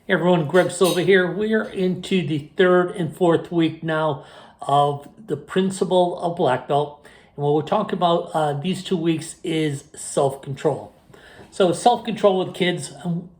Hey everyone, Greg Silva here. We are into the third and fourth week now of the principle of black belt. And what we're talking about these 2 weeks is self-control. So self-control with kids,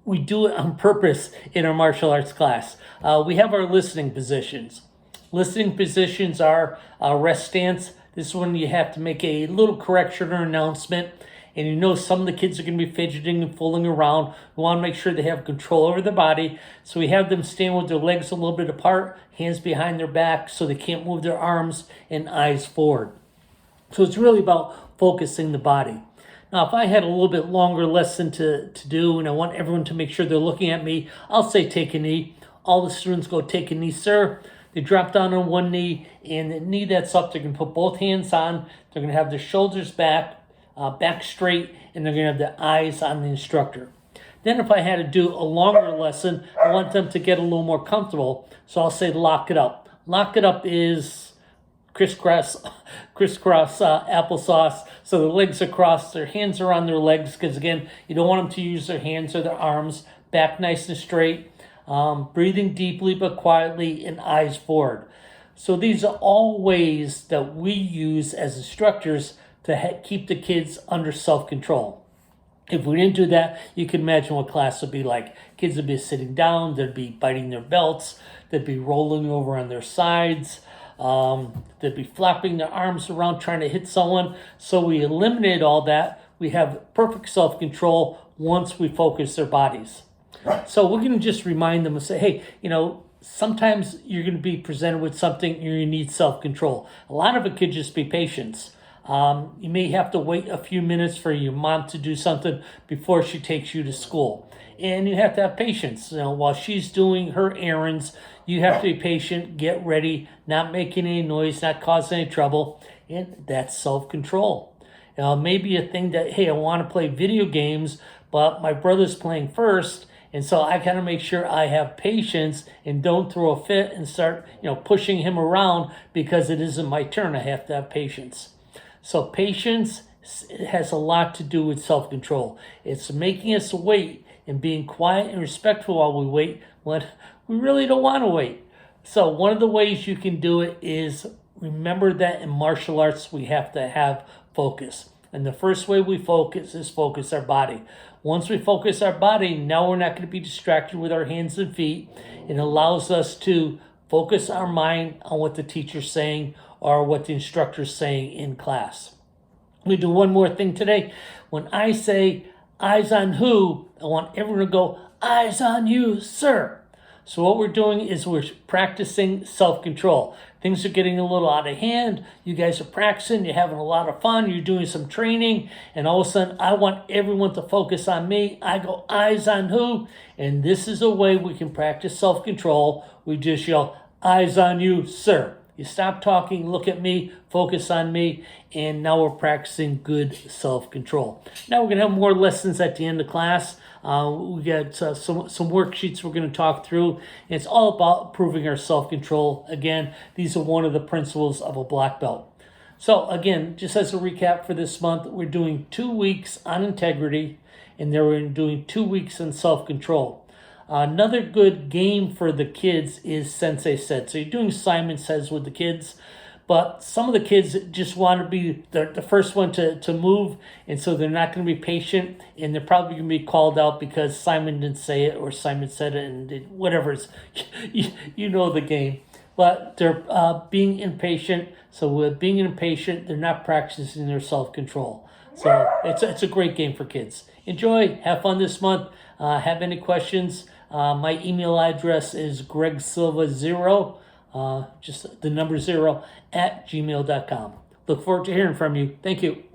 we do it on purpose in our martial arts class. We have our listening positions. Listening positions are rest stance. This is when you have to make a little correction or announcement. And you know some of the kids are going to be fidgeting and fooling around. We want to make sure they have control over their body. So we have them stand with their legs a little bit apart, hands behind their back so they can't move their arms and eyes forward. So it's really about focusing the body. Now, if I had a little bit longer lesson to do and I want everyone to make sure they're looking at me, I'll say take a knee. All the students go take a knee, sir. They drop down on one knee, and the knee that's up, they're going to put both hands on. They're going to have their shoulders back straight, and they're going to have their eyes on the instructor. Then if I had to do a longer lesson, I want them to get a little more comfortable. So I'll say lock it up. Lock it up is crisscross applesauce. So their legs are crossed, their hands are on their legs, because again, you don't want them to use their hands or their arms. Back nice and straight. Breathing deeply but quietly, and eyes forward. So these are all ways that we use as instructors to keep the kids under self-control. If we didn't do that, you can imagine what class would be like. Kids would be sitting down, they'd be biting their belts, they'd be rolling over on their sides, they'd be flapping their arms around trying to hit someone. So we eliminate all that. We have perfect self-control once we focus their bodies. So we're going to just remind them and say, hey, sometimes you're going to be presented with something and you need self-control. A lot of it could just be patience. You may have to wait a few minutes for your mom to do something before she takes you to school. And you have to have patience. While she's doing her errands, you have to be patient, get ready, not making any noise, not causing any trouble. And that's self-control. Maybe a thing that, hey, I want to play video games, but my brother's playing first. And so I got to make sure I have patience and don't throw a fit and start, pushing him around because it isn't my turn. I have to have patience. So patience has a lot to do with self-control. It's making us wait and being quiet and respectful while we wait when we really don't want to wait. So one of the ways you can do it is remember that in martial arts we have to have focus. And the first way we focus is focus our body. Once we focus our body, now we're not going to be distracted with our hands and feet. It allows us to focus our mind on what the teacher's saying or what the instructor's saying in class. We do one more thing today. When I say eyes on who, I want everyone to go, eyes on you, sir. So what we're doing is we're practicing self-control. Things are getting a little out of hand. You guys are practicing. You're having a lot of fun. You're doing some training. And all of a sudden, I want everyone to focus on me. I go, eyes on who? And this is a way we can practice self-control. We just yell, eyes on you, sir. You stop talking, look at me, focus on me, and now we're practicing good self-control. Now we're going to have more lessons at the end of class. We got some worksheets we're going to talk through. And it's all about improving our self-control. Again, these are one of the principles of a black belt. So again, just as a recap for this month, we're doing 2 weeks on integrity, and then we're doing 2 weeks on self-control. Another good game for the kids is Sensei Said. So you're doing Simon Says with the kids, but some of the kids just want to be the first one to move, and so they're not going to be patient, and they're probably going to be called out because Simon didn't say it or Simon said it, and whatever. You know the game. But they're being impatient. So with being impatient, they're not practicing their self-control. So it's a great game for kids. Enjoy. Have fun this month. Have any questions? My email address is gregsilva0, just the number 0, @gmail.com. Look forward to hearing from you. Thank you.